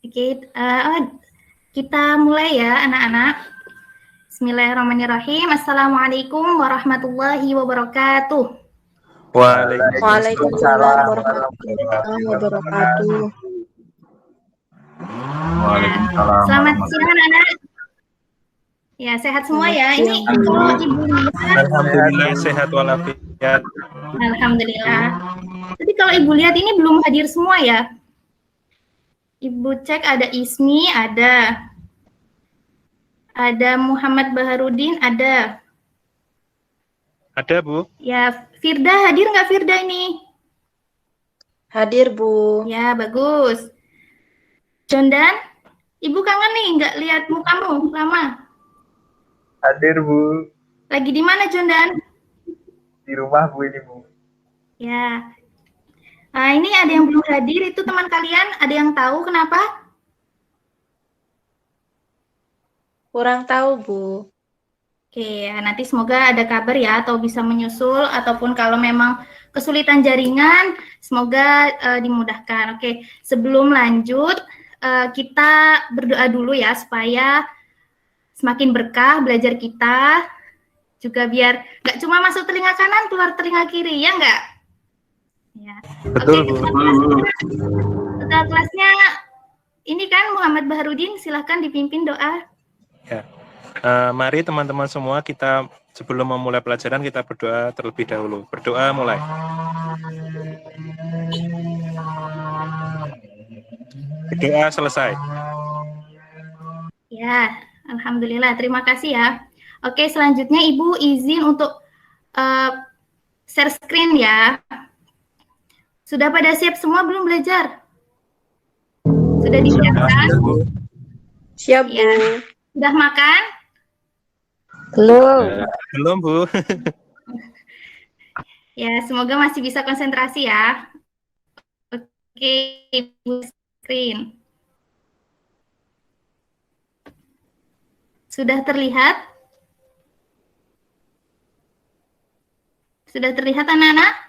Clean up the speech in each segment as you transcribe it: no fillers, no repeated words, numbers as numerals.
Oke, kita mulai ya anak-anak. Bismillahirrahmanirrahim. Assalamualaikum warahmatullahi wabarakatuh. Waalaikumsalam warahmatullahi wabarakatuh. Waalaikumsalam. Selamat siang anak-anak. Ya, sehat semua ya. Ini kalau Ibu lihat, Alhamdulillah sehat walafiat. Alhamdulillah. Tapi kalau Ibu lihat ini belum hadir semua ya. Ibu cek ada Ismi, ada Muhammad Baharudin, ada. Ada, Bu? Ya, Firda hadir nggak Firda ini? Hadir, Bu. Ya, bagus. Jondan, Ibu kangen nih nggak lihat mukamu lama. Hadir, Bu. Lagi di mana, Jondan? Di rumah, Bu, ini, Bu. Ya. Nah, ini ada yang belum hadir, itu teman kalian, ada yang tahu kenapa? Kurang tahu, Bu. Oke, ya, nanti semoga ada kabar ya, atau bisa menyusul, ataupun kalau memang kesulitan jaringan, semoga dimudahkan. Oke, sebelum lanjut, kita berdoa dulu ya, supaya semakin berkah belajar kita, juga biar nggak cuma masuk telinga kanan, keluar telinga kiri, ya nggak? Ya. Betul, Oke, Bu. ketua kelasnya ini kan Muhammad Baharudin, silahkan dipimpin doa. Ya. Mari teman-teman semua kita sebelum memulai pelajaran kita berdoa terlebih dahulu. Berdoa mulai. Berdoa selesai. Ya, alhamdulillah. Terima kasih ya. Oke, selanjutnya Ibu izin untuk share screen ya. Sudah pada siap semua belum belajar? Sudah disiapkan? Siap, Bu. Ya. Sudah makan? Belum, Bu. Ya, semoga masih bisa konsentrasi ya. Oke, Ibu screen. Sudah terlihat? Sudah terlihat anak-anak?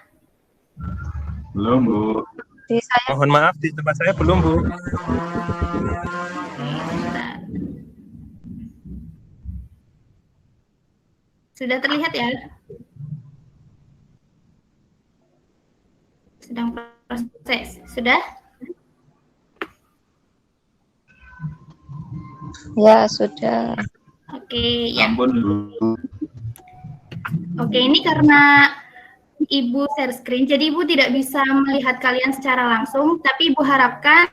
Belum, Bu. Mohon maaf di tempat saya belum, Bu. Sudah terlihat ya? Sedang proses. Sudah? Ya, sudah. Oke, ya. Ampun, Bu. Oke, ini karena Ibu share screen, jadi Ibu tidak bisa melihat kalian secara langsung, tapi Ibu harapkan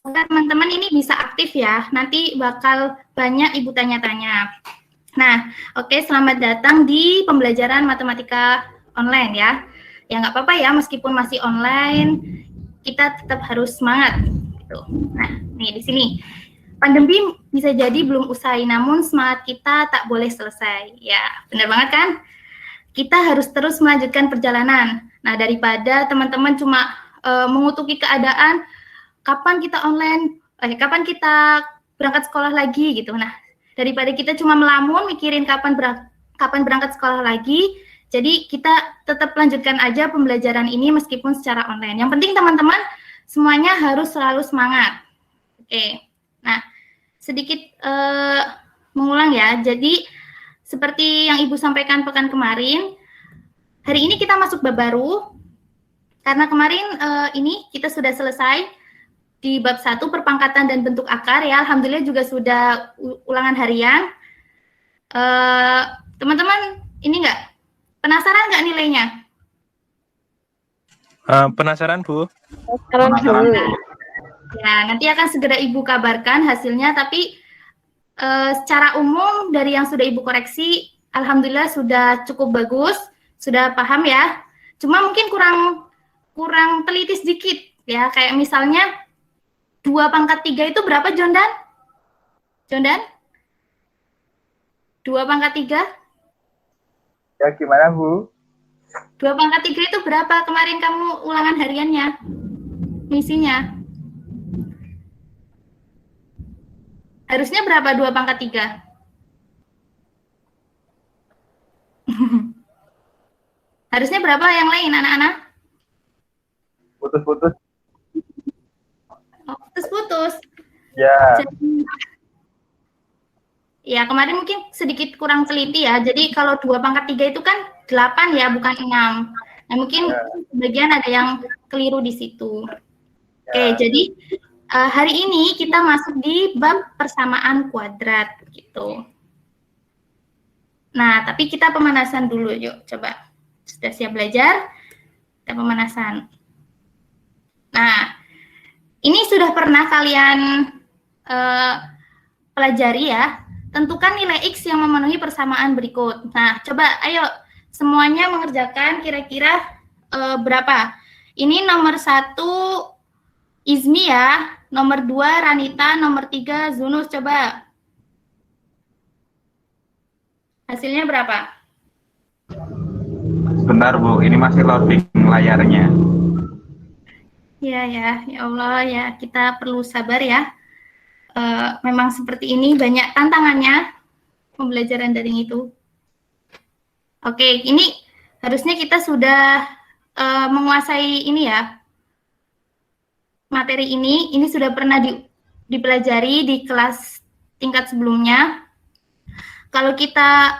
teman-teman ini bisa aktif ya. Nanti bakal banyak Ibu tanya-tanya. Nah, oke, selamat datang di pembelajaran matematika online ya. Ya nggak apa-apa ya, meskipun masih online, kita tetap harus semangat. Gitu. Nah, nih di sini. Pandemi bisa jadi belum usai, namun semangat kita tak boleh selesai. Ya, benar banget kan? Kita harus terus melanjutkan perjalanan. Nah, daripada teman-teman cuma mengutuki keadaan, kapan kita online, kapan kita berangkat sekolah lagi gitu. Nah, daripada kita cuma melamun mikirin kapan berangkat sekolah lagi, jadi kita tetap lanjutkan aja pembelajaran ini meskipun secara online. Yang penting teman-teman semuanya harus selalu semangat. Oke. Nah, sedikit mengulang ya. Jadi seperti yang Ibu sampaikan pekan kemarin, hari ini kita masuk bab baru. Karena kemarin ini kita sudah selesai di bab 1 perpangkatan dan bentuk akar ya. Alhamdulillah juga sudah ulangan harian. Teman-teman ini enggak penasaran nggak nilainya? Penasaran, Bu? Penasaran, Bu. Ya, nanti akan segera Ibu kabarkan hasilnya, tapi secara umum dari yang sudah Ibu koreksi, alhamdulillah sudah cukup bagus, sudah paham ya. Cuma mungkin kurang teliti sedikit ya, kayak misalnya 2/3 itu berapa, Jondan? Jondan? 2/3? Ya, gimana, Bu? 2/3 itu berapa kemarin kamu ulangan hariannya? Misinya? Harusnya berapa 2/3? Harusnya berapa yang lain, anak-anak? Putus-putus. Ya. Jadi, ya kemarin mungkin sedikit kurang teliti ya. Jadi kalau 2 pangkat 3 itu kan 8 ya, bukan 6. Nah, mungkin sebagian ada yang keliru di situ. Oke, jadi hari ini kita masuk di bab persamaan kuadrat gitu. Nah, tapi kita pemanasan dulu yuk, coba. Sudah siap belajar? Kita pemanasan. Nah, ini sudah pernah kalian pelajari ya. Tentukan nilai X yang memenuhi persamaan berikut. Nah, coba ayo semuanya mengerjakan kira-kira berapa. Ini nomor 1 Izmi ya, nomor 2 Ranita, nomor 3 Zunus, coba. Hasilnya berapa? Sebentar Bu, ini masih loading layarnya. Ya Allah ya, kita perlu sabar ya. Memang seperti ini, banyak tantangannya pembelajaran daring itu. Oke, ini harusnya kita sudah menguasai ini ya, materi ini sudah pernah dipelajari di kelas tingkat sebelumnya. Kalau kita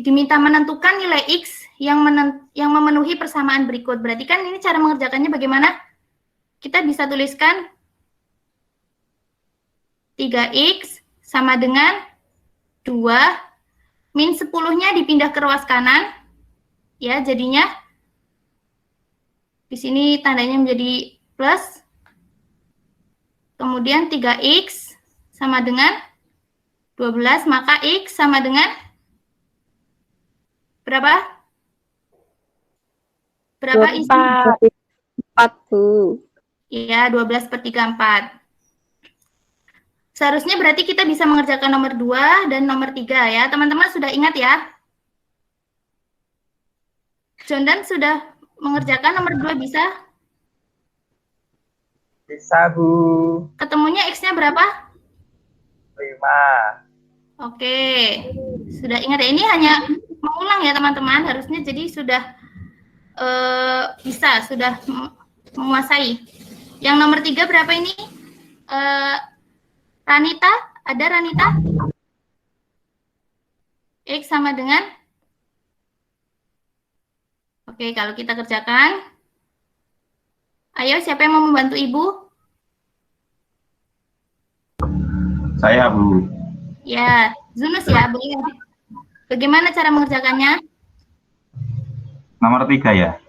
diminta menentukan nilai X yang memenuhi persamaan berikut, berarti kan ini cara mengerjakannya bagaimana? Kita bisa tuliskan 3X sama dengan 2, min 10-nya dipindah ke ruas kanan, ya jadinya di sini tandanya menjadi plus, kemudian 3X sama dengan 12, maka X sama dengan berapa? Berapa isi? 4, Bu. Iya, 12/34. Seharusnya berarti kita bisa mengerjakan nomor 2 dan nomor 3 ya. Teman-teman sudah ingat ya? Jondan sudah mengerjakan nomor 2 bisa? Bisa, Bu. Ketemunya X-nya berapa? 5. Oke. Sudah ingat ya? Ini hanya mengulang ya teman-teman. Harusnya jadi sudah bisa, sudah menguasai. Yang nomor 3 berapa ini? Ranita, ada Ranita? X sama dengan? Oke, kalau kita kerjakan. Ayo, siapa yang mau membantu Ibu? Saya Bu. Ya, Zunus ya, boleh. Bagaimana cara mengerjakannya? Nomor 3 ya?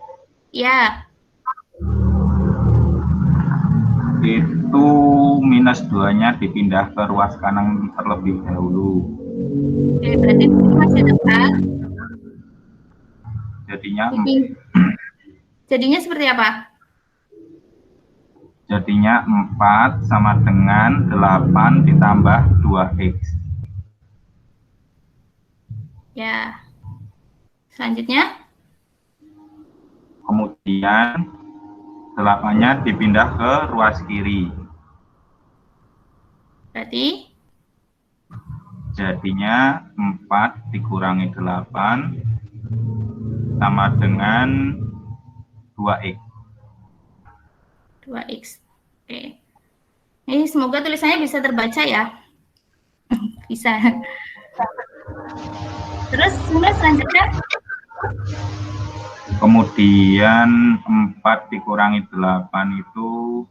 Ya, Itu minus 2-nya dipindah ke ruas kanan terlebih dahulu. oke, berarti ini masih dekat. Jadinya seperti apa? Jadinya 4 sama dengan 8 ditambah 2X. Ya. Selanjutnya? Kemudian 8-nya dipindah ke ruas kiri. Berarti? Jadinya 4 dikurangi 8 sama dengan 2X. 2X. Oke. Ini semoga tulisannya bisa terbaca ya. Bisa. Terus, selanjutnya? Kemudian 4 dikurangi 8 itu,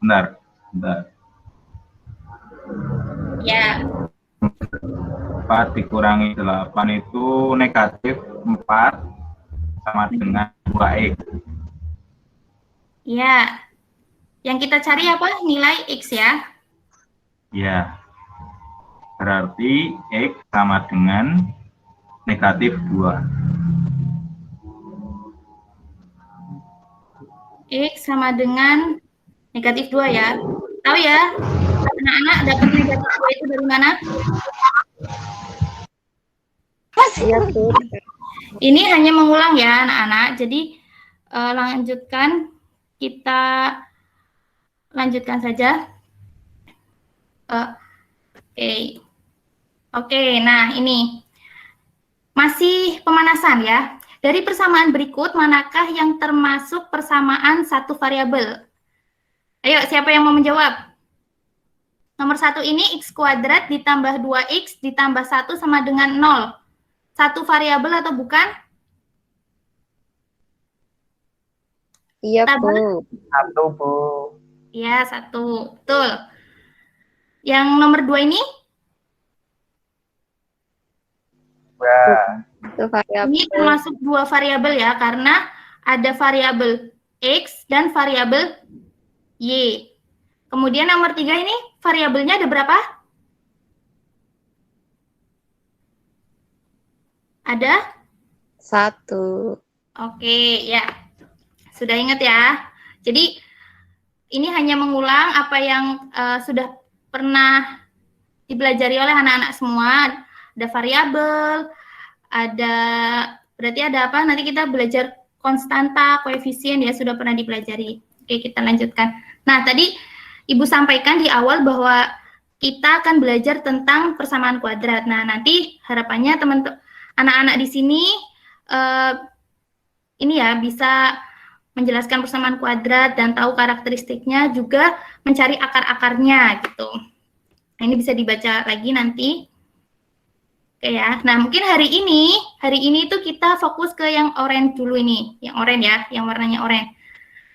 bentar. Ya. 4 dikurangi 8 itu negatif 4 sama dengan 2X. Ya. Yang kita cari apa? Nilai X ya? Ya. Berarti X sama dengan negatif 2. X sama dengan negatif 2 ya. Tahu ya? Anak-anak dapat negatif 2 itu dari mana? Iya, Bu. Ini hanya mengulang ya anak-anak. Jadi kita lanjutkan saja. Oke, nah ini masih pemanasan ya. Dari persamaan berikut, manakah yang termasuk persamaan satu variabel? Ayo, siapa yang mau menjawab? Nomor 1 ini X kuadrat ditambah 2X ditambah 1 sama dengan 0. Satu variabel atau bukan? Iya, Tabel? Bu. 1, Bu. Ya, 1. Betul. Yang nomor 2 ini? 2. Itu variabel. Ini termasuk 2 variabel ya, karena ada variabel X dan variabel Y. Kemudian nomor 3 ini variabelnya ada berapa? Ada? 1. Oke, ya. Sudah ingat ya. Jadi ini hanya mengulang apa yang sudah pernah dipelajari oleh anak-anak semua. Ada variabel, berarti ada apa? Nanti kita belajar konstanta, koefisien ya, sudah pernah dipelajari. Oke, kita lanjutkan. Nah, tadi Ibu sampaikan di awal bahwa kita akan belajar tentang persamaan kuadrat. Nah, nanti harapannya anak-anak di sini ini ya bisa menjelaskan persamaan kuadrat dan tahu karakteristiknya, juga mencari akar-akarnya gitu. Nah, ini bisa dibaca lagi nanti. Oke ya. Nah, mungkin hari ini tuh kita fokus ke yang orange dulu ini, yang orange ya, yang warnanya orange.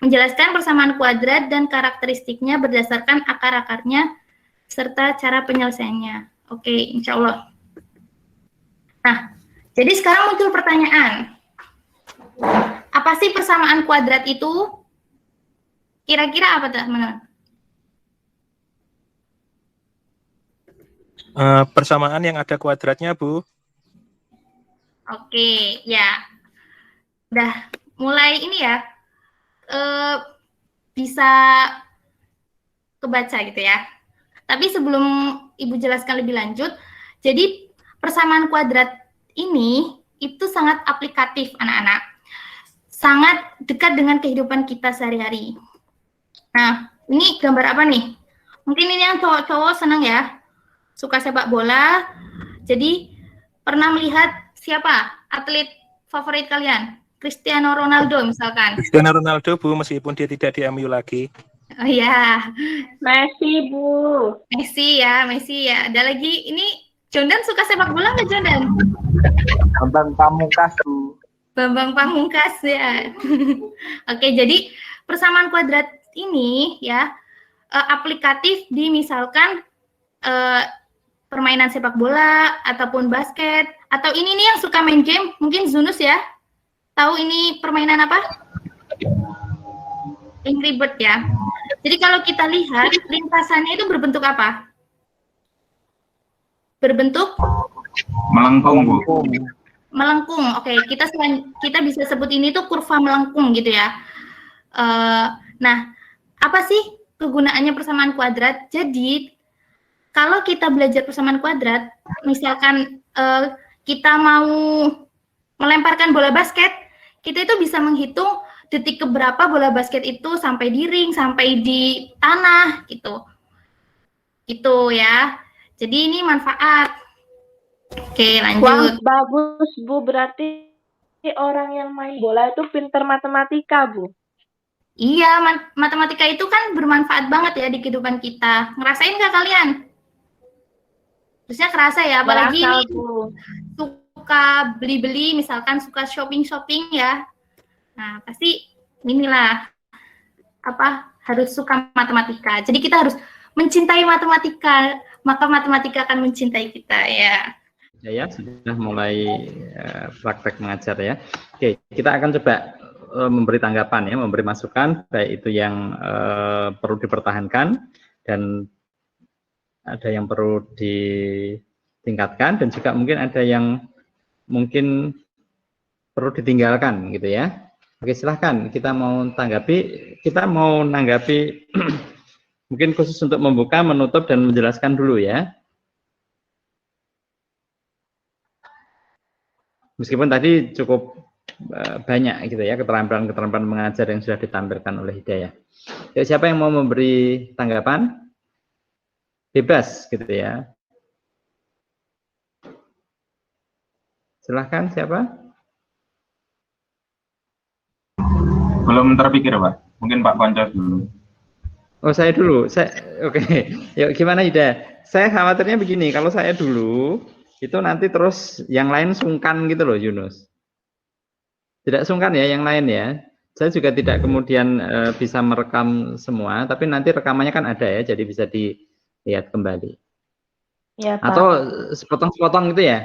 Menjelaskan persamaan kuadrat dan karakteristiknya berdasarkan akar-akarnya serta cara penyelesaiannya. Oke, insya Allah. Nah, jadi sekarang muncul pertanyaan. Apa sih persamaan kuadrat itu? Kira-kira apa teman-teman? Persamaan yang ada kuadratnya, Bu. Oke, ya. Udah mulai ini ya. Bisa kebaca gitu ya. Tapi sebelum Ibu jelaskan lebih lanjut, jadi persamaan kuadrat ini itu sangat aplikatif anak-anak. Sangat dekat dengan kehidupan kita sehari-hari. Nah, ini gambar apa nih? Mungkin ini yang cowok-cowok senang ya, suka sepak bola. Jadi pernah melihat siapa atlet favorit kalian? Cristiano Ronaldo misalkan. Cristiano Ronaldo, Bu, meskipun dia tidak di MU lagi. Oh iya. Messi, Bu. Messi ya. Ada lagi, ini Jondan suka sepak bola nggak, Jondan? Bambang Pamungkas, Bu. Bambang Pamungkas ya. Oke, jadi persamaan kuadrat ini ya aplikatif di misalkan permainan sepak bola ataupun basket, atau ini nih yang suka main game, mungkin Zunus ya. Tahu ini permainan apa? Angry Bird ya. Jadi kalau kita lihat lintasannya itu berbentuk apa? Berbentuk Melengkung, Bu. melengkung. Oke, kita bisa sebut ini tuh kurva melengkung gitu ya. Nah, apa sih kegunaannya persamaan kuadrat? Jadi kalau kita belajar persamaan kuadrat, misalkan kita mau melemparkan bola basket, kita itu bisa menghitung detik keberapa bola basket itu sampai di ring, sampai di tanah gitu. Gitu ya. Jadi ini manfaat. Oke, lanjut. Wah, bagus, Bu. Berarti orang yang main bola itu pintar matematika, Bu. Iya, matematika itu kan bermanfaat banget ya di kehidupan kita. Ngerasain nggak kalian? Terusnya kerasa ya, apalagi Merasa, ini Bu. suka beli-beli, misalkan suka shopping-shopping ya. Nah, pasti inilah harus suka matematika. Jadi kita harus mencintai matematika, maka matematika akan mencintai kita ya. Ya, sudah mulai praktek mengajar ya. Oke, kita akan coba memberi tanggapan ya, memberi masukan, baik itu yang perlu dipertahankan dan ada yang perlu ditingkatkan, dan juga mungkin ada yang mungkin perlu ditinggalkan gitu ya. Oke, silahkan, kita mau nanggapi mungkin khusus untuk membuka, menutup, dan menjelaskan dulu ya. Meskipun tadi cukup banyak gitu ya keterampilan mengajar yang sudah ditampilkan oleh Hidayah. Ya, siapa yang mau memberi tanggapan? Bebas gitu ya. Silahkan, siapa? Belum terpikir, Pak. Mungkin Pak Konco dulu. Oh, saya dulu. Oke. Yuk, gimana Ida? Saya khawatirnya begini, kalau saya dulu itu nanti terus yang lain sungkan gitu loh, Yunus. Tidak sungkan ya yang lain ya. Saya juga tidak kemudian bisa merekam semua, tapi nanti rekamannya kan ada ya, jadi bisa dilihat kembali. Ya, Pak. Atau sepotong-sepotong gitu ya.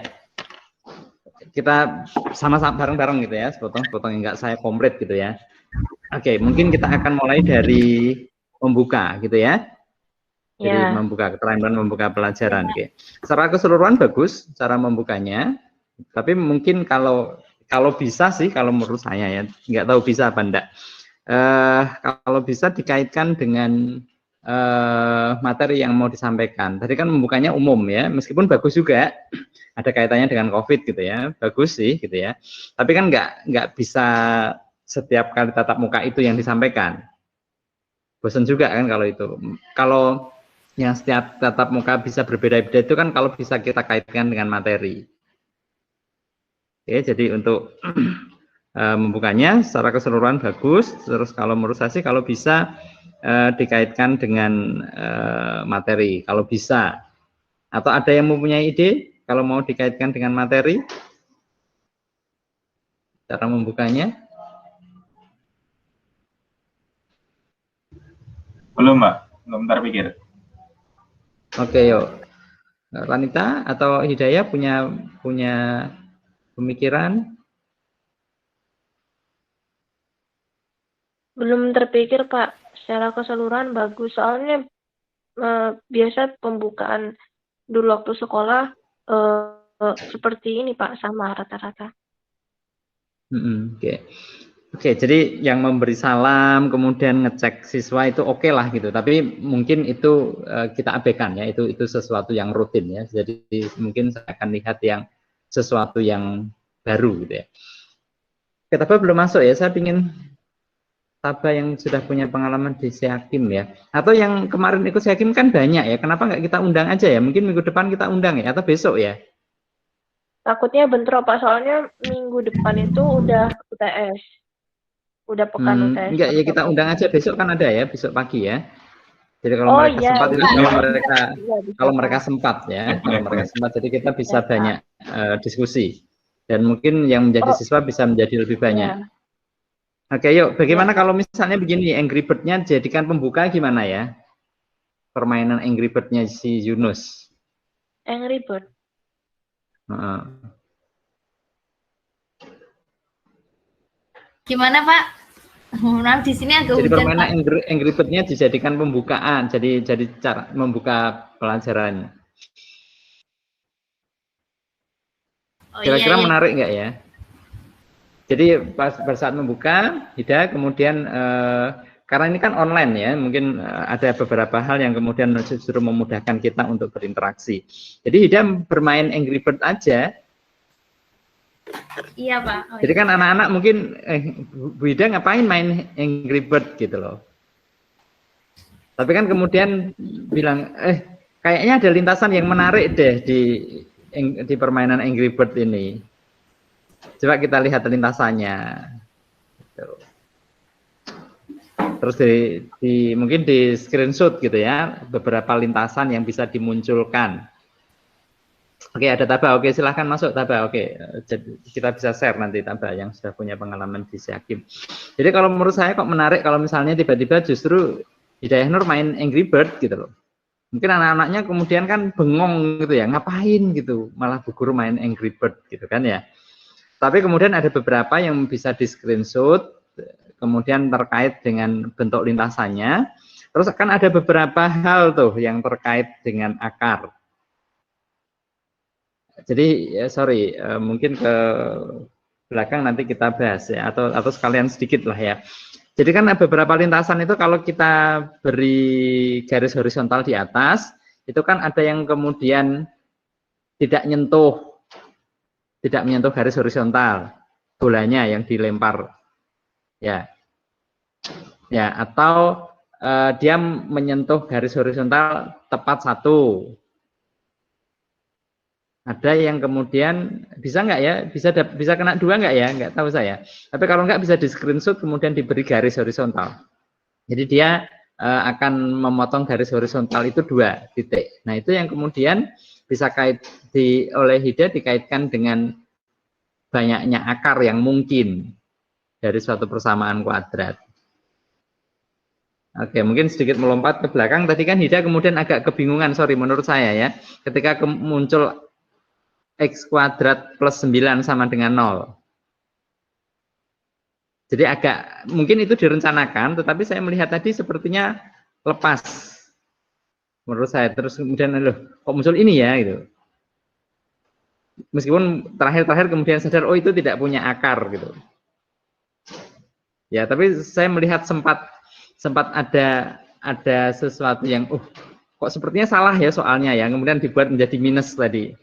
Kita sama-sama bareng-bareng gitu ya, sepotong-sepotong enggak saya komplit gitu ya. Oke, mungkin kita akan mulai dari membuka gitu ya. Jadi Ya. membuka keterampilan membuka pelajaran. Oke. Secara keseluruhan bagus cara membukanya. Tapi mungkin kalau bisa sih, kalau menurut saya ya, nggak tahu bisa apa enggak. Kalau bisa dikaitkan dengan materi yang mau disampaikan. Tadi kan membukanya umum ya, meskipun bagus juga ada kaitannya dengan COVID gitu ya, bagus sih gitu ya. Tapi kan nggak bisa setiap kali tatap muka itu yang disampaikan. Bosan juga kan kalau itu. Kalau yang setiap tatap muka bisa berbeda-beda itu kan kalau bisa kita kaitkan dengan materi. Oke, jadi untuk membukanya secara keseluruhan bagus. Terus kalau menurut saya sih kalau bisa dikaitkan dengan materi, kalau bisa. Atau ada yang mempunyai ide kalau mau dikaitkan dengan materi? Cara membukanya? Belum, Mbak. Belum terpikir. Oke, yuk. Ranita atau Hidayah punya pemikiran? Belum terpikir, Pak. Secara keseluruhan bagus. Soalnya biasa pembukaan dulu waktu sekolah seperti ini, Pak, sama rata-rata. Oke. Oke, jadi yang memberi salam kemudian ngecek siswa itu oke lah gitu. Tapi mungkin itu kita abaikan ya. Itu sesuatu yang rutin ya. Jadi mungkin saya akan lihat yang sesuatu yang baru gitu ya. Oke, Taba belum masuk ya. Saya ingin Taba yang sudah punya pengalaman di Sehakim ya. Atau yang kemarin ikut Sehakim kan banyak ya. Kenapa nggak kita undang aja ya? Mungkin minggu depan kita undang ya. Atau besok ya. Takutnya bentrok, Pak. Soalnya minggu depan itu udah UTS. Udah pekan UTS. Enggak ya, kita undang aja besok kan ada ya, besok pagi ya. Jadi kalau mereka sempat itu kalau mereka sempat ya, kalau mereka sempat jadi kita bisa banyak diskusi dan mungkin yang menjadi siswa bisa menjadi lebih banyak. Oke, yuk bagaimana kalau misalnya begini, Angry Bird-nya jadikan pembuka gimana ya? Permainan Angry Bird-nya si Yunus. Angry Bird. Gimana Pak? Nah, di sini agak jadi hujan, permainan Pak. Angry Bird-nya dijadikan pembukaan, jadi cara membuka pelajaran. Kira-kira menarik nggak ya? Jadi pada saat membuka, Hida kemudian karena ini kan online ya, mungkin ada beberapa hal yang kemudian justru memudahkan kita untuk berinteraksi. Jadi Hida bermain Angry Bird aja. Iya Pak. Jadi kan anak-anak mungkin Bu Hida ngapain main Angry Bird gitu loh. Tapi kan kemudian bilang kayaknya ada lintasan yang menarik deh di permainan Angry Bird ini. Coba kita lihat lintasannya. Terus mungkin di screenshot gitu ya, beberapa lintasan yang bisa dimunculkan. Oke, ada Taba. Oke, silahkan masuk Taba. Oke, kita bisa share nanti Taba yang sudah punya pengalaman di Sehakim. Jadi kalau menurut saya kok menarik kalau misalnya tiba-tiba justru Hidayah Nur main Angry Bird gitu loh. Mungkin anak-anaknya kemudian kan bengong gitu ya, ngapain gitu, malah Bu Guru main Angry Bird gitu kan ya. Tapi kemudian ada beberapa yang bisa di screenshot, kemudian terkait dengan bentuk lintasannya. Terus kan ada beberapa hal tuh yang terkait dengan akar. Jadi mungkin ke belakang nanti kita bahas ya, atau sekalian sedikit lah ya. Jadi kan ada beberapa lintasan itu kalau kita beri garis horizontal di atas, itu kan ada yang kemudian tidak menyentuh garis horizontal, bolanya yang dilempar, ya, atau dia menyentuh garis horizontal tepat satu. Ada yang kemudian bisa nggak ya, bisa kena dua nggak ya, nggak tahu saya. Tapi kalau nggak bisa di screenshot kemudian diberi garis horizontal. Jadi dia akan memotong garis horizontal itu 2 titik. Nah, itu yang kemudian bisa oleh Hida dikaitkan dengan banyaknya akar yang mungkin dari suatu persamaan kuadrat. Oke, mungkin sedikit melompat ke belakang. Tadi kan Hida kemudian agak kebingungan, sorry menurut saya ya, ketika muncul X kuadrat plus 9 sama dengan 0. Jadi agak, mungkin itu direncanakan, tetapi saya melihat tadi sepertinya lepas. Menurut saya, terus kemudian, loh, kok muncul ini ya, gitu. Meskipun terakhir-terakhir kemudian sadar, oh itu tidak punya akar, gitu. Ya, tapi saya melihat sempat ada sesuatu yang, kok sepertinya salah ya soalnya ya, kemudian dibuat menjadi minus tadi.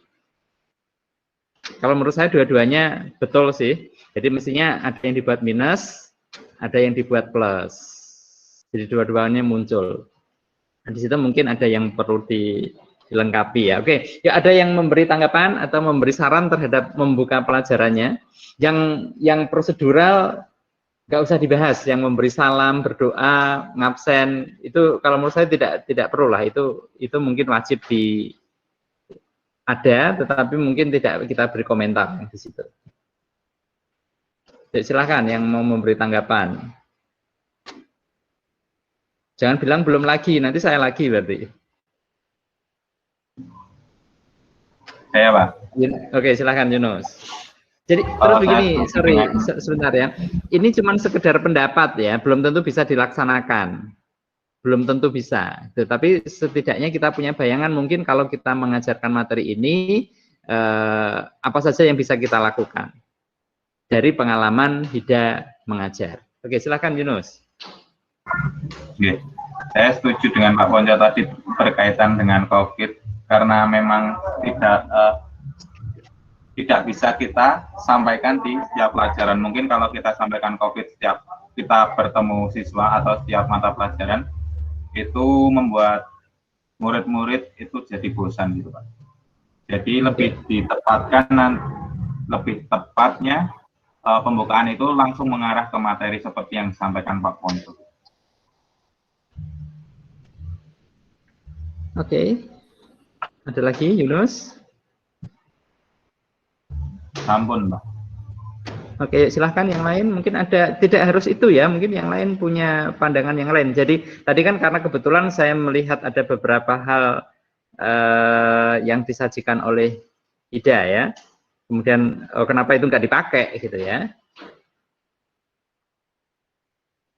Kalau menurut saya dua-duanya betul sih. Jadi mestinya ada yang dibuat minus, ada yang dibuat plus. Jadi dua-duanya muncul. Nah, di situ mungkin ada yang perlu dilengkapi ya. Oke, ya ada yang memberi tanggapan atau memberi saran terhadap membuka pelajarannya. Yang prosedural nggak usah dibahas. Yang memberi salam, berdoa, ngabsen itu kalau menurut saya tidak perlu lah. Itu mungkin wajib ada, tetapi mungkin tidak kita beri komentar di situ. Jadi silakan yang mau memberi tanggapan. Jangan bilang belum lagi, nanti saya lagi berarti. Saya, Pak. Oke, silakan Yunus. Jadi terus begini, sorry sebentar ya. Ini cuma sekedar pendapat ya, belum tentu bisa dilaksanakan. Belum tentu bisa. Tetapi setidaknya kita punya bayangan mungkin kalau kita mengajarkan materi ini, apa saja yang bisa kita lakukan. Dari pengalaman Hida mengajar. Oke, silakan Yunus. Oke. Saya setuju dengan Pak Ponco tadi berkaitan dengan COVID, karena memang tidak bisa kita sampaikan di setiap pelajaran. Mungkin kalau kita sampaikan COVID setiap kita bertemu siswa atau setiap mata pelajaran, itu membuat murid-murid itu jadi bosan gitu Pak. Jadi lebih lebih tepatnya pembukaan itu langsung mengarah ke materi seperti yang disampaikan Pak Ponco. Oke. Ada lagi Yunus? Ampun, Pak. Oke, silahkan yang lain. Mungkin ada, tidak harus itu ya, mungkin yang lain punya pandangan yang lain. Jadi tadi kan karena kebetulan saya melihat ada beberapa hal yang disajikan oleh Ida ya. Kemudian kenapa itu nggak dipakai gitu ya?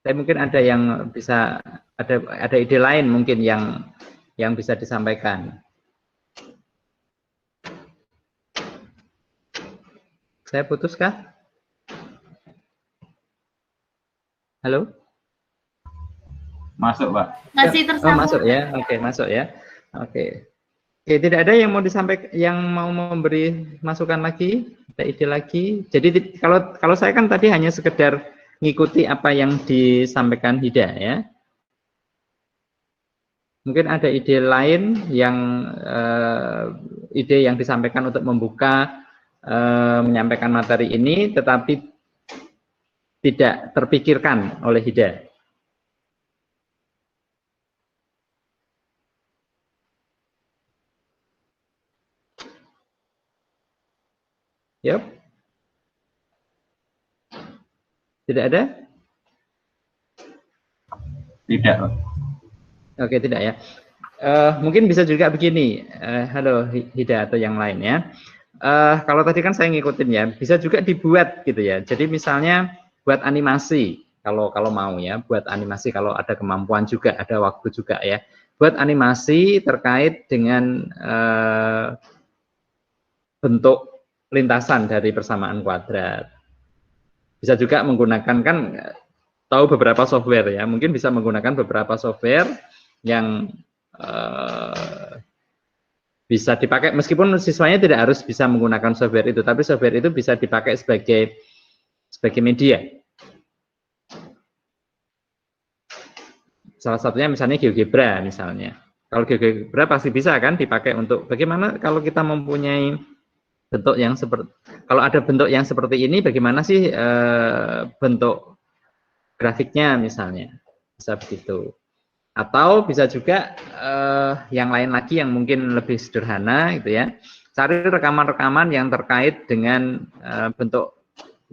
Saya mungkin ada yang bisa ada ide lain mungkin yang bisa disampaikan. Saya putuskah? Halo? Masuk, Pak. Masih tersambung. Masuk ya. Oke, masuk ya. Oke. Oke, tidak ada yang mau disampaikan, yang mau memberi masukan lagi, ada ide lagi. Jadi kalau saya kan tadi hanya sekedar ngikuti apa yang disampaikan Hida ya. Mungkin ada ide lain ide yang disampaikan untuk membuka menyampaikan materi ini, tetapi tidak terpikirkan oleh Hida. Yep. Tidak ada? Tidak, Pak. Oke, tidak ya. Mungkin bisa juga begini. Halo Hida atau yang lain ya. Kalau tadi kan saya ngikutin ya, bisa juga dibuat gitu ya. Jadi misalnya buat animasi, kalau mau ya, buat animasi kalau ada kemampuan juga, ada waktu juga ya. Buat animasi terkait dengan bentuk lintasan dari persamaan kuadrat. Bisa juga menggunakan, kan tahu beberapa software ya, mungkin bisa menggunakan beberapa software yang bisa dipakai, meskipun siswanya tidak harus bisa menggunakan software itu, tapi software itu bisa dipakai sebagai media. Salah satunya misalnya GeoGebra misalnya. Kalau GeoGebra pasti bisa kan dipakai untuk bagaimana kalau kita mempunyai bentuk yang seperti, kalau ada bentuk yang seperti ini, bagaimana sih bentuk grafiknya misalnya, bisa begitu. Atau bisa juga yang lain lagi yang mungkin lebih sederhana gitu ya. Cari rekaman-rekaman yang terkait dengan bentuk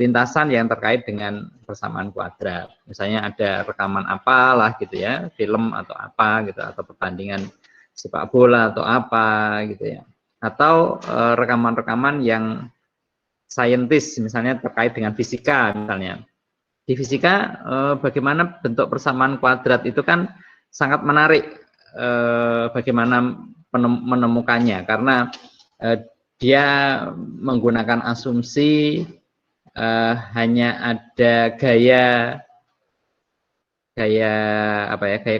lintasan yang terkait dengan persamaan kuadrat. Misalnya ada rekaman apalah gitu ya, film atau apa gitu, atau pertandingan sepak bola atau apa gitu ya. Atau rekaman-rekaman yang saintis misalnya terkait dengan fisika misalnya. Di fisika bagaimana bentuk persamaan kuadrat itu kan sangat menarik bagaimana menemukannya, karena dia menggunakan asumsi hanya ada gaya apa ya, gaya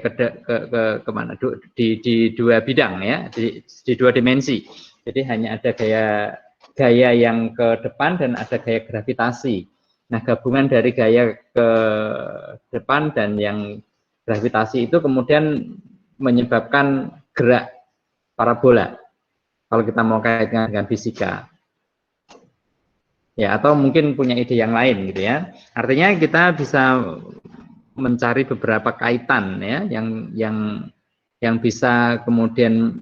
kemana di dua bidang ya, di dua dimensi. Jadi hanya ada gaya yang ke depan dan ada gaya gravitasi. Nah, gabungan dari gaya ke depan dan yang gravitasi itu kemudian menyebabkan gerak parabola. Kalau kita mau kaitkan dengan fisika. Ya, atau mungkin punya ide yang lain gitu ya. Artinya kita bisa mencari beberapa kaitan ya yang bisa kemudian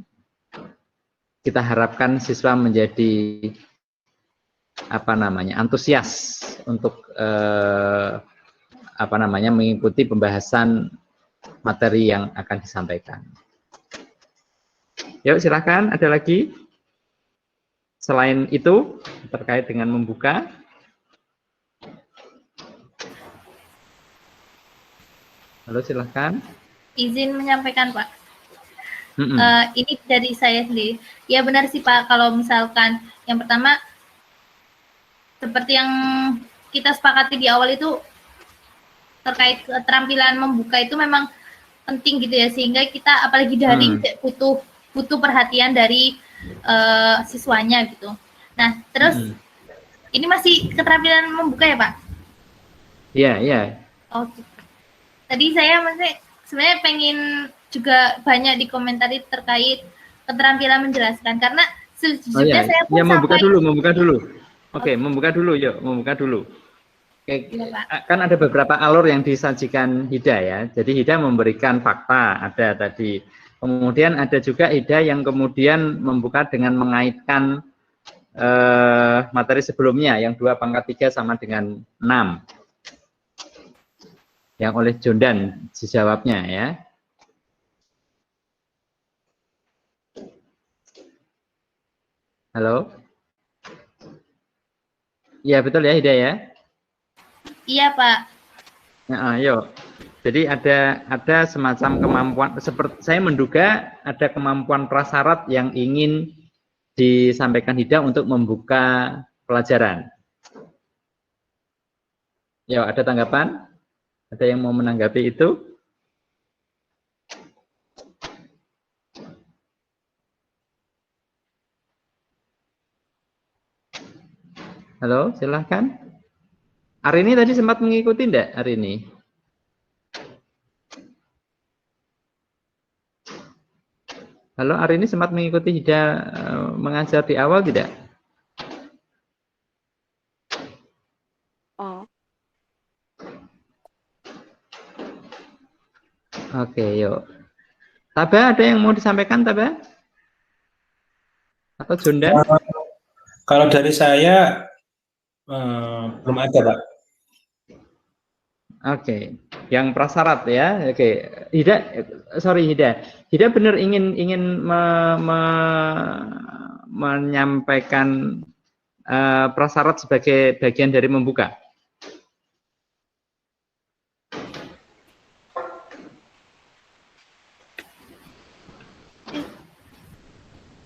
kita harapkan siswa menjadi antusias untuk mengikuti pembahasan materi yang akan disampaikan. Yuk silakan, ada lagi selain itu terkait dengan membuka? Halo, silahkan. Izin menyampaikan, Pak. Ini dari saya sendiri. Ya benar sih, Pak, kalau misalkan yang pertama seperti yang kita sepakati di awal itu terkait keterampilan membuka itu memang penting gitu ya, sehingga kita apalagi daring butuh perhatian dari siswanya gitu. Nah, terus ini masih keterampilan membuka ya, Pak? Iya, iya. Oke. Tadi saya sebenarnya pengen juga banyak dikomentari terkait keterampilan menjelaskan, karena sejujurnya saya pun membuka dulu. Oke, membuka dulu, yuk, membuka dulu. Oke, kan ada beberapa alur yang disajikan Hida ya. Jadi Hida memberikan fakta, ada tadi. Kemudian ada juga Hida yang kemudian membuka dengan mengaitkan materi sebelumnya, yang 2/3 sama dengan 6. Yang oleh Jondan dijawabnya ya. Halo? Iya, betul ya Hida ya? Iya, Pak. Nah, ayo. Jadi ada semacam kemampuan, seperti saya menduga ada kemampuan prasyarat yang ingin disampaikan Hida untuk membuka pelajaran. Ya, ada tanggapan? Ada yang mau menanggapi itu? Halo, silahkan. Arini tadi sempat mengikuti enggak, Arini? Halo, Arini sempat mengikuti Hida mengajar di awal tidak? Oh. Oke, yuk. Taba, ada yang mau disampaikan, Taba? Atau Jondan? Kalau dari saya belum ada, Pak. Oke, yang prasyarat ya. Oke, Hida benar ingin menyampaikan prasyarat sebagai bagian dari membuka.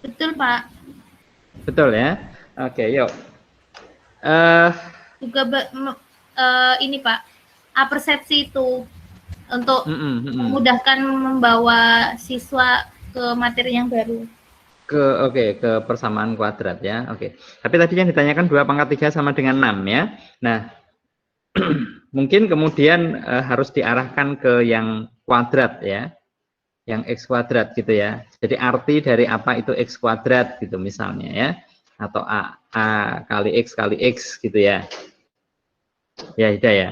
Betul, Pak. Betul ya. Oke, yuk. Juga ini, Pak, persepsi itu untuk memudahkan membawa siswa ke materi yang baru. Ke persamaan kuadrat ya. Oke. Tapi tadi yang ditanyakan 2/3 sama dengan 6 ya. Nah, mungkin kemudian harus diarahkan ke yang kuadrat ya. Yang X kuadrat gitu ya. Jadi arti dari apa itu X kuadrat gitu misalnya ya. Atau A kali X gitu ya. Ya, Hida ya.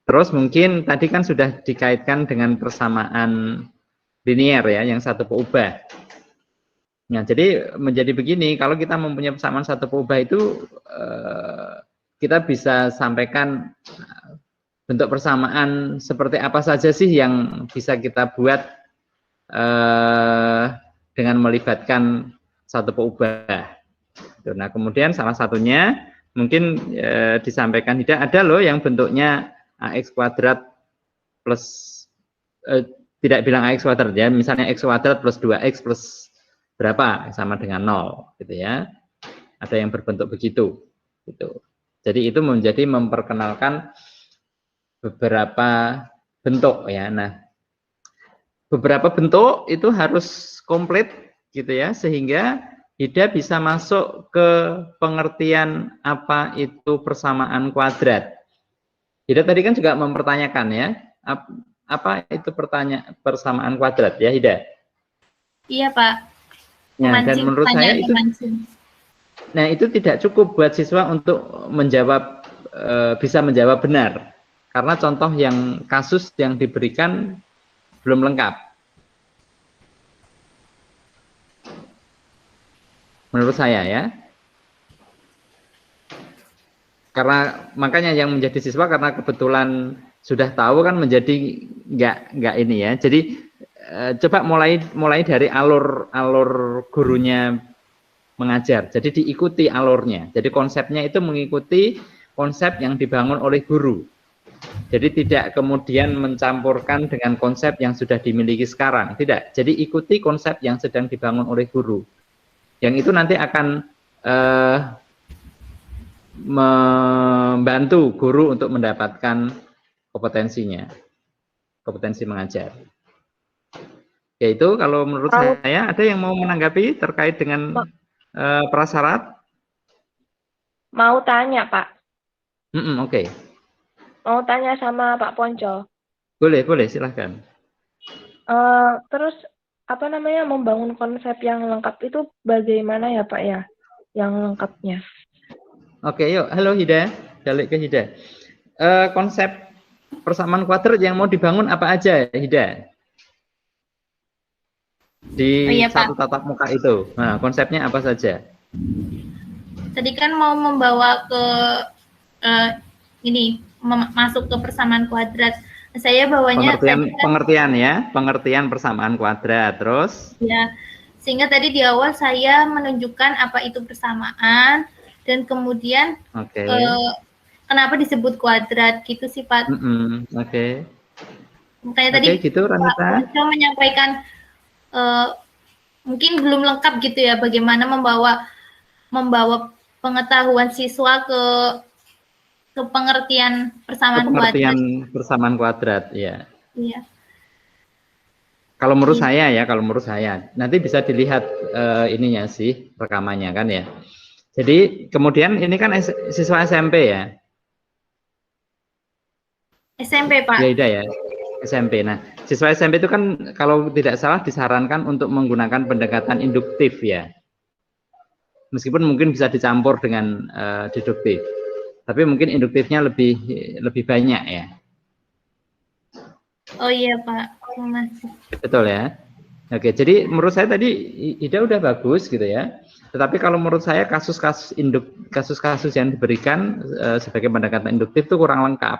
Terus mungkin tadi kan sudah dikaitkan dengan persamaan linier ya, yang satu peubah. Nah, jadi menjadi begini, kalau kita mempunyai persamaan satu peubah itu kita bisa sampaikan bentuk persamaan seperti apa saja sih yang bisa kita buat dengan melibatkan satu peubah. Nah, kemudian salah satunya mungkin disampaikan tidak ada loh yang bentuknya AX kuadrat plus tidak bilang AX kuadrat ya, misalnya X kuadrat plus 2X plus berapa sama dengan 0 gitu ya. Ada yang berbentuk begitu gitu. Jadi itu menjadi memperkenalkan beberapa bentuk ya. Nah, beberapa bentuk itu harus komplit gitu ya, sehingga Hida bisa masuk ke pengertian apa itu persamaan kuadrat. Hida tadi kan juga mempertanyakan ya, apa itu persamaan kuadrat ya Hida? Iya Pak. Ya, dan menurut saya itu, nah itu tidak cukup buat siswa untuk menjawab, bisa menjawab benar. Karena contoh yang kasus yang diberikan belum lengkap. Menurut saya ya. Karena makanya yang menjadi siswa karena kebetulan sudah tahu kan menjadi enggak ini ya. Jadi coba mulai dari alur gurunya mengajar. Jadi diikuti alurnya. Jadi konsepnya itu mengikuti konsep yang dibangun oleh guru. Jadi tidak kemudian mencampurkan dengan konsep yang sudah dimiliki sekarang, tidak. Jadi ikuti konsep yang sedang dibangun oleh guru. Yang itu nanti akan membantu guru untuk mendapatkan kompetensinya, kompetensi mengajar. Yaitu kalau menurut saya, ada yang mau menanggapi terkait dengan prasyarat? Mau tanya Pak. Oke. Mau tanya sama Pak Ponco. Boleh, silahkan. Terus apa namanya membangun konsep yang lengkap itu bagaimana ya Pak ya? Yang lengkapnya. Oke, yuk. Halo Hida, balik ke Hida. Konsep persamaan kuadrat yang mau dibangun apa aja Hida? Di satu tatap muka itu. Nah, konsepnya apa saja? Tadi kan mau membawa ke masuk ke persamaan kuadrat. Saya bawanya pengertian persamaan kuadrat. Terus ya, sehingga tadi di awal saya menunjukkan apa itu persamaan dan kemudian kenapa disebut kuadrat gitu sih Pak. Makanya tadi gitu, Ranita. Saya menyampaikan mungkin belum lengkap gitu ya, bagaimana membawa pengetahuan siswa ke pengertian persamaan kuadrat. Persamaan kuadrat, ya. Iya. Kalau menurut saya, nanti bisa dilihat ininya sih, rekamannya kan ya. Jadi kemudian ini kan siswa SMP ya. SMP Pak. Ya, Ida ya. SMP. Nah, siswa SMP itu kan kalau tidak salah disarankan untuk menggunakan pendekatan induktif ya. Meskipun mungkin bisa dicampur dengan deduktif. Tapi mungkin induktifnya lebih banyak ya. Oh iya Pak. Betul ya. Oke, jadi menurut saya tadi Ida udah bagus gitu ya. Tetapi kalau menurut saya kasus-kasus yang diberikan sebagai pendekatan induktif itu kurang lengkap.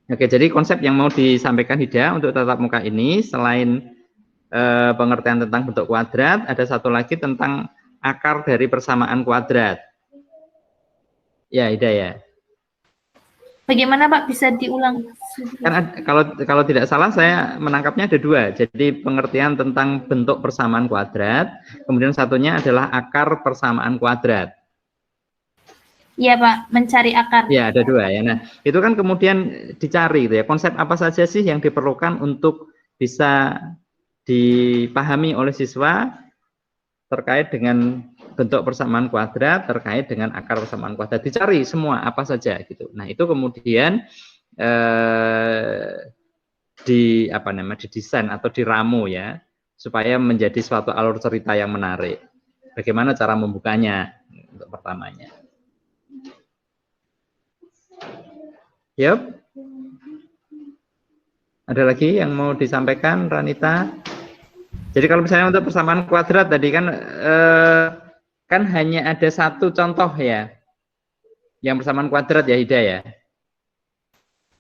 Oke, jadi konsep yang mau disampaikan Hida untuk tatap muka ini selain pengertian tentang bentuk kuadrat, ada satu lagi tentang akar dari persamaan kuadrat. Ya, Hida ya. Bagaimana Pak, bisa diulang? Kan kalau tidak salah saya menangkapnya ada dua. Jadi pengertian tentang bentuk persamaan kuadrat, kemudian satunya adalah akar persamaan kuadrat. Iya Pak, mencari akar. Ya, ada dua ya. Nah, itu kan kemudian dicari gitu ya. Konsep apa saja sih yang diperlukan untuk bisa dipahami oleh siswa terkait dengan bentuk persamaan kuadrat, terkait dengan akar persamaan kuadrat. Dicari semua apa saja gitu. Nah, itu kemudian didesain atau diramu ya, supaya menjadi suatu alur cerita yang menarik. Bagaimana cara membukanya untuk pertamanya. Yep. Ada lagi yang mau disampaikan, Ranita? Jadi kalau misalnya untuk persamaan kuadrat tadi kan kan hanya ada satu contoh ya, yang persamaan kuadrat ya, Hida ya.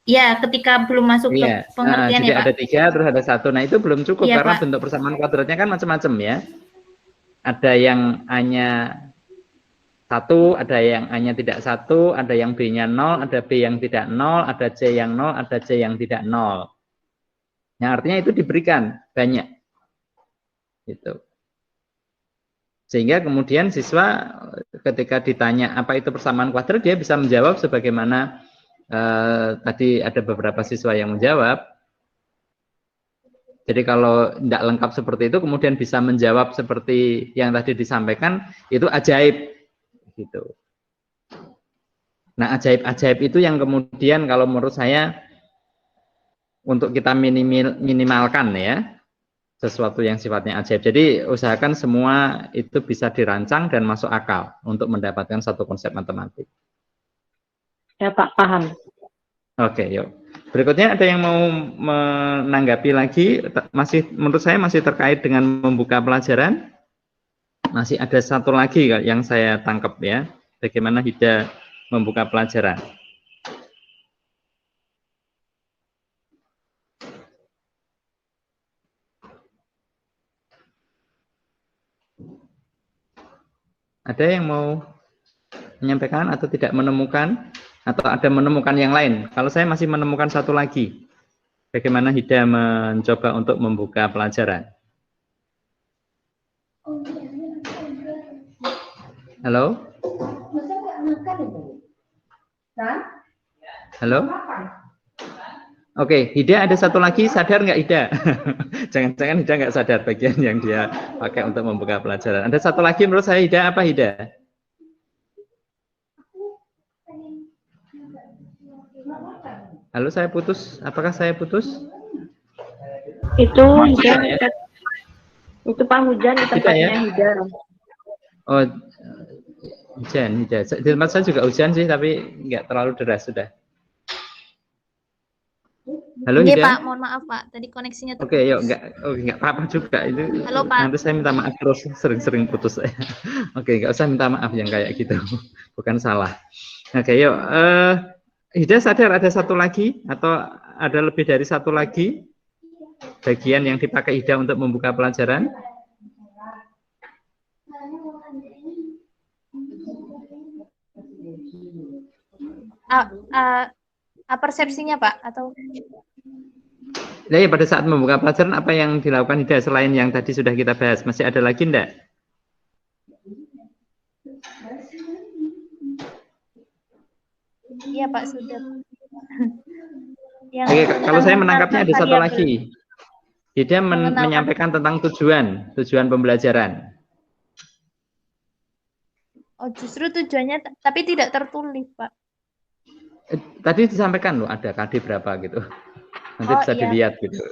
Ya, ketika belum masuk ke Iya. pengertian Jadi ya, Pak. ada 3 terus ada 1. Nah itu belum cukup Iya, karena Pak. bentuk persamaan kuadratnya kan macam-macam ya. Ada yang hanya 1, ada yang hanya tidak 1, ada yang B-nya 0, ada B yang tidak 0, ada C yang 0, ada C yang tidak 0. Nah, artinya itu diberikan banyak. Gitu. Sehingga kemudian siswa ketika ditanya apa itu persamaan kuadrat, dia bisa menjawab sebagaimana tadi ada beberapa siswa yang menjawab. Jadi kalau tidak lengkap seperti itu, kemudian bisa menjawab seperti yang tadi disampaikan, itu ajaib. Gitu. Nah, ajaib-ajaib itu yang kemudian kalau menurut saya untuk kita minimalkan ya, sesuatu yang sifatnya ajaib. Jadi usahakan semua itu bisa dirancang dan masuk akal untuk mendapatkan satu konsep matematik. Ya Pak, paham. Oke, yuk. Berikutnya ada yang mau menanggapi lagi? Menurut saya masih terkait dengan membuka pelajaran. Masih ada satu lagi yang saya tangkap ya, bagaimana Hida membuka pelajaran. Ada yang mau menyampaikan atau tidak menemukan, atau ada menemukan yang lain? Kalau saya masih menemukan satu lagi, bagaimana Hida mencoba untuk membuka pelajaran. Halo? Halo? Oke, Hida ada satu lagi, sadar nggak Hida? Jangan-jangan Hida nggak sadar bagian yang dia pakai untuk membuka pelajaran. Ada satu lagi menurut saya Hida, apa Hida? Halo, saya putus. Apakah saya putus? Itu Hujan, ya? itu Pak Hujan di tempatnya ya? Hida. Oh, hujan. Di tempat saya juga hujan sih, tapi nggak terlalu deras sudah. Halo Iya, Hida. Pak, mohon maaf Pak, tadi koneksinya terputus. Oke, yuk, nggak apa-apa juga itu. Halo Pak. Nanti saya minta maaf terus, sering-sering putus saya. Oke, nggak usah minta maaf yang kayak gitu, bukan salah. Oke, yuk. Hida sadar ada satu lagi atau ada lebih dari satu lagi bagian yang dipakai Hida untuk membuka pelajaran? Persepsinya Pak atau? Nah, ya, pada saat membuka pelajaran apa yang dilakukan Hida selain yang tadi sudah kita bahas? Masih ada lagi enggak? Iya Pak, sudah. Oke, kalau saya menangkapnya ada satu lagi. Hida menyampaikan tentang tujuan pembelajaran. Oh, justru tujuannya tapi tidak tertulis, Pak. Tadi disampaikan loh, ada KD berapa gitu. Nanti bisa dilihat gitu.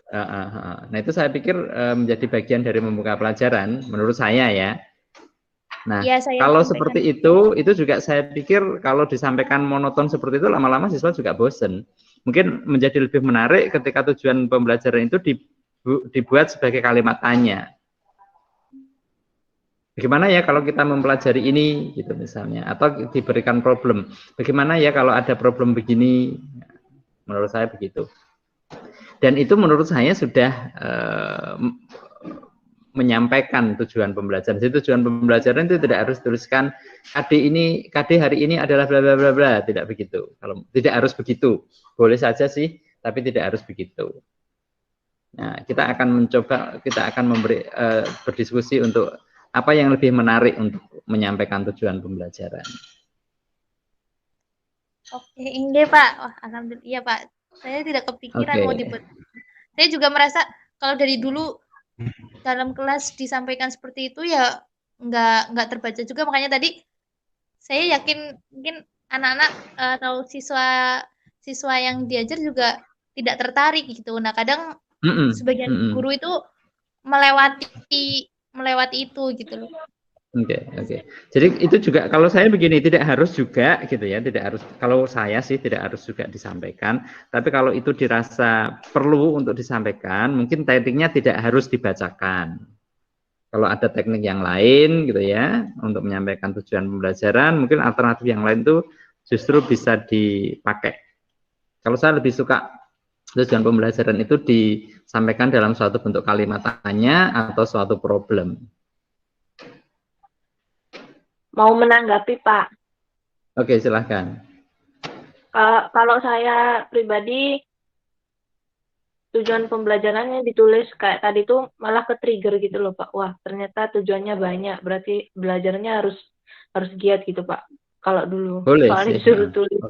Nah, itu saya pikir menjadi bagian dari membuka pelajaran menurut saya ya. Nah, ya, kalau seperti itu juga saya pikir kalau disampaikan monoton seperti itu lama-lama siswa juga bosen. Mungkin menjadi lebih menarik ketika tujuan pembelajaran itu dibuat sebagai kalimat tanya. Bagaimana ya kalau kita mempelajari ini gitu misalnya, atau diberikan problem. Bagaimana ya kalau ada problem begini? Menurut saya begitu. Dan itu menurut saya sudah menyampaikan tujuan pembelajaran. Jadi tujuan pembelajaran itu tidak harus tuliskan KD hari ini adalah bla bla bla bla, tidak begitu. Kalau tidak harus begitu. Boleh saja sih, tapi tidak harus begitu. Nah, kita akan berdiskusi untuk apa yang lebih menarik untuk menyampaikan tujuan pembelajaran. Oke, enggak Pak. Wah, alhamdulillah iya Pak. Saya tidak kepikiran mau dibuat. Saya juga merasa kalau dari dulu dalam kelas disampaikan seperti itu ya nggak terbaca juga, makanya tadi saya yakin mungkin anak-anak atau siswa yang diajar juga tidak tertarik gitu. Nah, kadang sebagian guru itu melewati itu gitu loh. Oke. Jadi itu juga kalau saya begini, tidak harus juga gitu ya, tidak harus, kalau saya sih tidak harus juga disampaikan, tapi kalau itu dirasa perlu untuk disampaikan, mungkin tekniknya tidak harus dibacakan. Kalau ada teknik yang lain gitu ya, untuk menyampaikan tujuan pembelajaran, mungkin alternatif yang lain itu justru bisa dipakai. Kalau saya lebih suka tujuan pembelajaran itu disampaikan dalam suatu bentuk kalimat tanya atau suatu problem. Mau menanggapi, Pak. Oke, silahkan. Kalau saya pribadi, tujuan pembelajarannya ditulis kayak tadi tuh malah ke trigger gitu loh, Pak. Wah, ternyata tujuannya banyak, berarti belajarnya harus giat gitu, Pak. Kalau dulu, Boleh soalnya sih. disuruh tulis.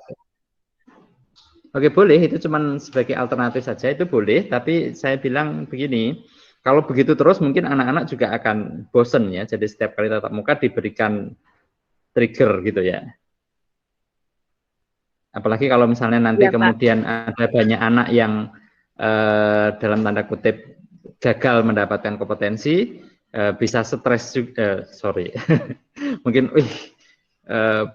Oke, boleh, itu cuman sebagai alternatif saja, itu boleh, tapi saya bilang begini, kalau begitu terus mungkin anak-anak juga akan bosen ya, jadi setiap kali tatap muka diberikan trigger gitu ya. Apalagi kalau misalnya nanti Ya, Pak. kemudian ada banyak anak yang dalam tanda kutip gagal mendapatkan kompetensi, bisa stres juga, mungkin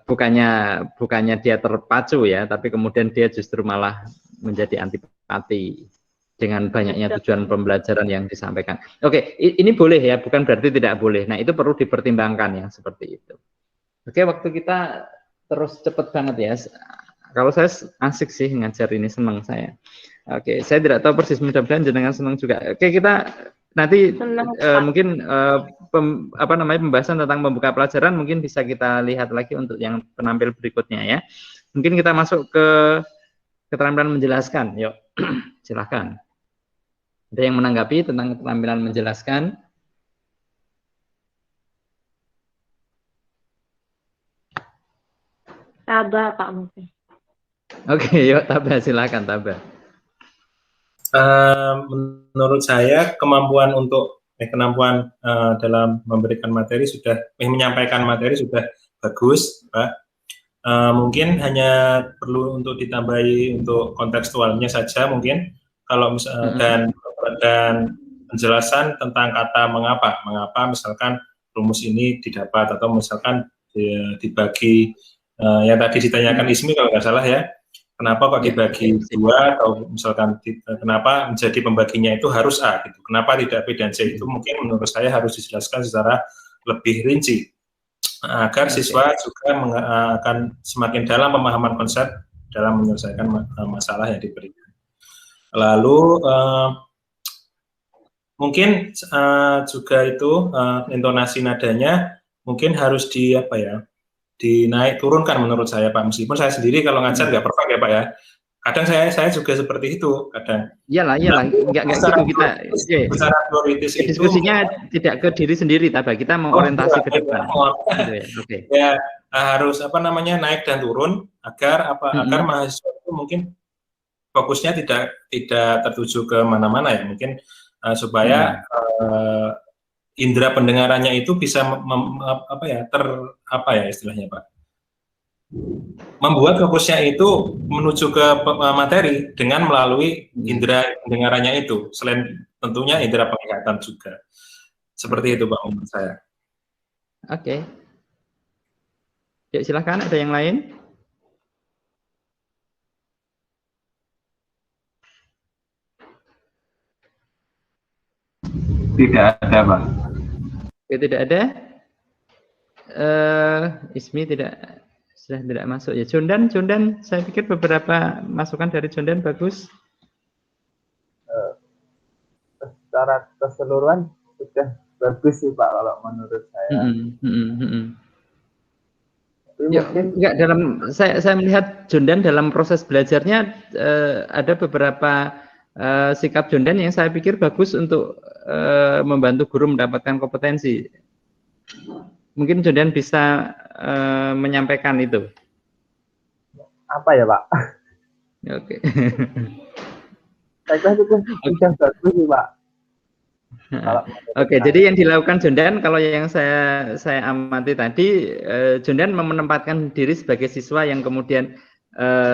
bukannya dia terpacu ya, tapi kemudian dia justru malah menjadi antipati dengan banyaknya tujuan pembelajaran yang disampaikan. Oke, ini boleh ya, bukan berarti tidak boleh. Nah, itu perlu dipertimbangkan yang seperti itu. Oke, waktu kita terus cepet banget ya. Kalau saya asik sih ngajar ini, senang saya. Oke, saya tidak tahu persis, mudah-mudahan jenengan senang juga. Oke, kita nanti mungkin pembahasan tentang membuka pelajaran mungkin bisa kita lihat lagi untuk yang penampil berikutnya ya. Mungkin kita masuk ke keterampilan menjelaskan. Yuk, silahkan. Ada yang menanggapi tentang keterampilan menjelaskan? Tabah, Pak, mungkin. Oke, yuk Tabah, silakan Tabah. Menurut saya kemampuan dalam memberikan materi sudah menyampaikan materi sudah bagus, Pak. Mungkin hanya perlu untuk ditambahi untuk kontekstualnya saja mungkin, kalau dan penjelasan tentang kata mengapa misalkan rumus ini didapat, atau misalkan dibagi yang tadi ditanyakan Ismi kalau nggak salah ya, kenapa kok dibagi dua, atau misalkan kenapa menjadi pembaginya itu harus A gitu, kenapa tidak B dan C, itu mungkin menurut saya harus dijelaskan secara lebih rinci agar siswa juga akan semakin dalam pemahaman konsep dalam menyelesaikan masalah yang diberikan. Lalu mungkin juga itu intonasi nadanya mungkin harus dinaik turunkan menurut saya, Pak. Meskipun saya sendiri kalau ngajar nggak perfect ya, Pak ya. Kadang saya juga seperti itu, kadang. Iyalah, nggak gitu kita. Secara teoritis itu diskusinya tidak ke diri sendiri, Tabah. Kita mau orientasi ke depan. Gitu ya. Oke. Ya, harus naik dan turun agar agar mahasiswa itu mungkin fokusnya tidak tertuju ke mana-mana ya, mungkin supaya indera pendengarannya itu bisa istilahnya, Pak, membuat fokusnya itu menuju ke materi dengan melalui indera pendengarannya itu, selain tentunya indera penglihatan juga. Seperti itu, Pak, menurut saya. Oke. Ya, silakan, ada yang lain? Tidak ada, Pak. Oke, tidak ada. Ismi sudah tidak masuk ya. Jondan, saya pikir beberapa masukan dari Jondan bagus. Secara keseluruhan sudah bagus sih, Pak, kalau menurut saya. Ya, enggak, saya melihat Jondan dalam proses belajarnya ada beberapa sikap Jondan yang saya pikir bagus untuk membantu guru mendapatkan kompetensi. Mungkin Jondan bisa menyampaikan itu. Apa ya, Pak? Oke. Saya kira itu sudah bagus sih, Pak. Oke, jadi yang dilakukan Jondan, kalau yang saya amati tadi, Jondan menempatkan diri sebagai siswa yang kemudian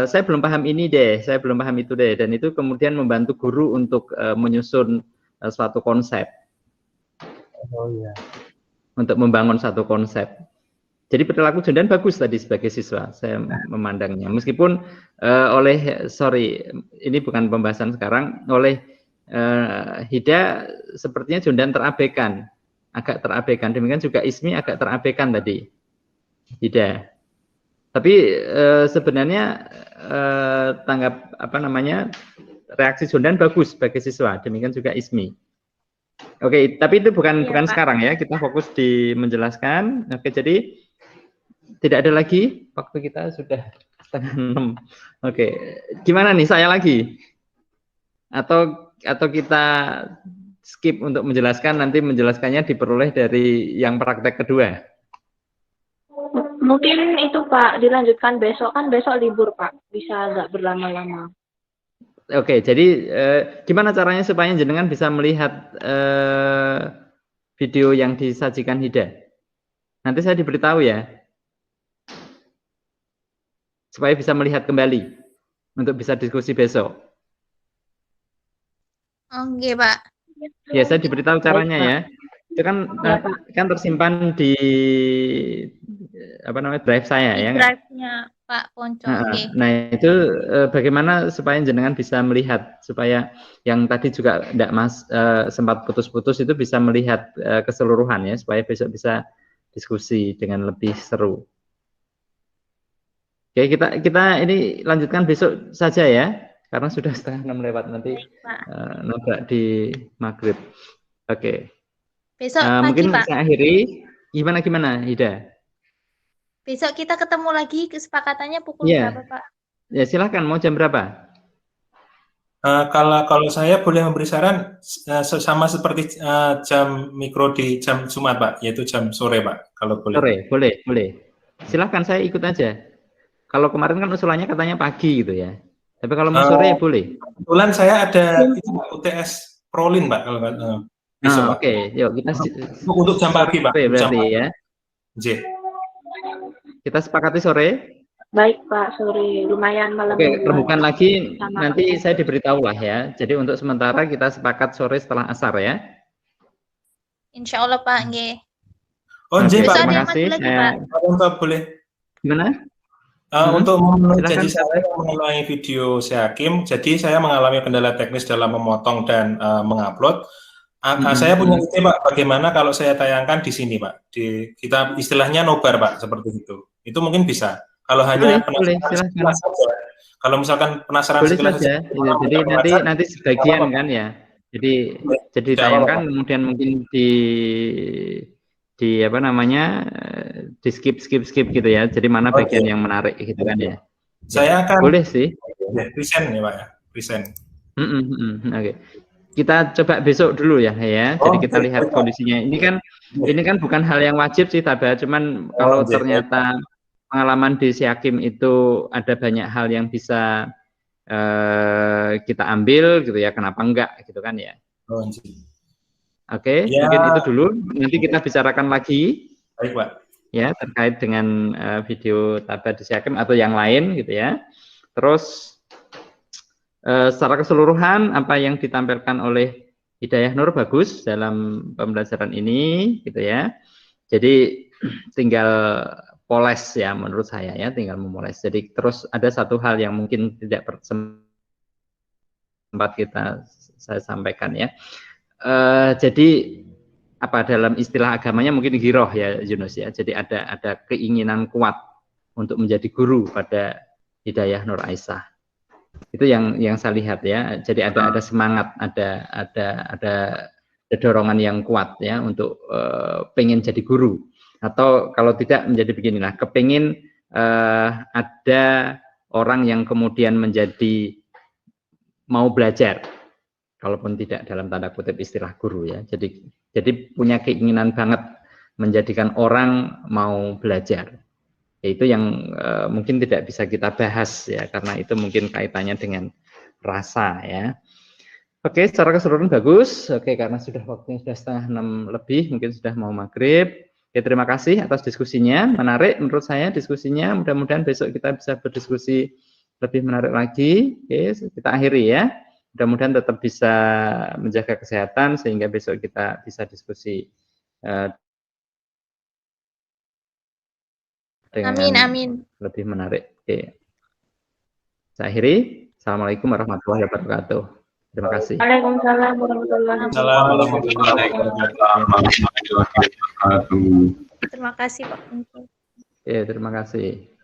saya belum paham ini deh, saya belum paham itu deh, dan itu kemudian membantu guru untuk menyusun suatu konsep. Oh iya. untuk membangun satu konsep. Jadi perilaku Jundan bagus tadi sebagai siswa, saya memandangnya. Meskipun ini bukan pembahasan sekarang, oleh Hida sepertinya Jundan terabaikan, agak terabaikan. Demikian juga Ismi agak terabaikan tadi, Hida. Tapi sebenarnya reaksi Jundan bagus sebagai siswa. Demikian juga Ismi. Oke, tapi itu bukan sekarang ya. Kita fokus di menjelaskan. Oke, jadi tidak ada lagi. Waktu kita sudah 5:30. Oke, gimana nih? Saya lagi? Atau kita skip untuk menjelaskan? Nanti menjelaskannya diperoleh dari yang praktek kedua. Mungkin itu Pak dilanjutkan besok, kan besok libur Pak, bisa nggak berlama-lama. Oke, jadi gimana caranya supaya jenengan bisa melihat video yang disajikan Hida? Nanti saya diberitahu ya, supaya bisa melihat kembali untuk bisa diskusi besok. Oke, Pak. Ya, saya diberitahu caranya ya. Itu kan tersimpan di drive saya ya. Drive-nya Pak Ponco. Nah itu bagaimana supaya jenengan bisa melihat, supaya yang tadi juga tidak sempat putus-putus itu bisa melihat keseluruhan ya, supaya besok bisa diskusi dengan lebih seru. Oke, kita ini lanjutkan besok saja ya, karena sudah 5:30 lewat, nanti nabrak di maghrib. Oke. Besok pagi, mungkin Pak. saya akhiri. Gimana Hida? Besok kita ketemu lagi, kesepakatannya pukul berapa, Pak? Ya silahkan, mau jam berapa? Kalau saya boleh memberi saran sama seperti jam mikro di jam Jumat Pak, yaitu jam sore Pak, kalau boleh. Sore, boleh. Silahkan, saya ikut aja. Kalau kemarin kan usulannya katanya pagi gitu ya. Tapi kalau mau sore ya boleh. Kebetulan saya ada itu UTS Prolin Pak, kalau Oke, yuk kita untuk jam pagi Pak. Berarti ya. J. Kita sepakati sore. Baik Pak, sore lumayan malam. Oke, rembukan lagi nanti saya diberitahu lah ya. Jadi untuk sementara kita sepakat sore setelah asar ya. Insya Allah Pak, nggih. Oh, J Pak, terima kasih. Pak boleh. Gimana? Untuk memenuhi janji saya mengenai video Syakim, jadi saya mengalami kendala teknis dalam memotong dan mengupload. Saya punya ide Pak, bagaimana kalau saya tayangkan di sini Pak, kita istilahnya nobar Pak, seperti itu. Itu mungkin bisa. Kalau hanya penasaran saja. Kalau misalkan penasaran saja. Jadi nanti sebagian kan ya. Jadi tayangkan, kemudian mungkin di skip gitu ya. Jadi mana bagian yang menarik gitu kan ya. Saya akan boleh sih. Present ya Pak ya, present. Oke. Kita coba besok dulu ya. Jadi kita lihat kondisinya. Ini kan bukan hal yang wajib sih Tabah, cuman kalau ternyata pengalaman di Syakim itu ada banyak hal yang bisa kita ambil gitu ya, kenapa enggak gitu kan ya. Oke, mungkin itu dulu. Nanti kita bicarakan lagi. Baik Pak. Ya, terkait dengan video Tabah di Syakim atau yang lain gitu ya. Terus secara keseluruhan apa yang ditampilkan oleh Hidayah Nur bagus dalam pembelajaran ini gitu ya. Jadi tinggal poles ya menurut saya ya, tinggal memoles. Jadi terus ada satu hal yang mungkin tidak sempat saya sampaikan ya. Jadi apa dalam istilah agamanya mungkin giroh ya Yunus ya. Jadi ada keinginan kuat untuk menjadi guru pada Hidayah Nur Aisyah. Itu yang saya lihat ya. Jadi ada semangat, ada dorongan yang kuat ya untuk pengen jadi guru. Atau kalau tidak menjadi begini lah, kepingin ada orang yang kemudian menjadi mau belajar, kalaupun tidak dalam tanda kutip istilah guru ya. Jadi punya keinginan banget menjadikan orang mau belajar. Itu yang mungkin tidak bisa kita bahas ya, karena itu mungkin kaitannya dengan rasa ya. Oke, secara keseluruhan bagus. Oke, karena sudah waktunya sudah 5:30 lebih, mungkin sudah mau maghrib. Oke, terima kasih atas diskusinya, menarik menurut saya diskusinya. Mudah-mudahan besok kita bisa berdiskusi lebih menarik lagi. Oke, kita akhiri ya. Mudah-mudahan tetap bisa menjaga kesehatan sehingga besok kita bisa diskusi Amin. lebih menarik. Oke. Saya akhiri. Assalamualaikum warahmatullahi wabarakatuh. Terima kasih. Waalaikumsalam warahmatullahi wabarakatuh. Assalamualaikum warahmatullahi wabarakatuh. Terima kasih Pak. Terima kasih.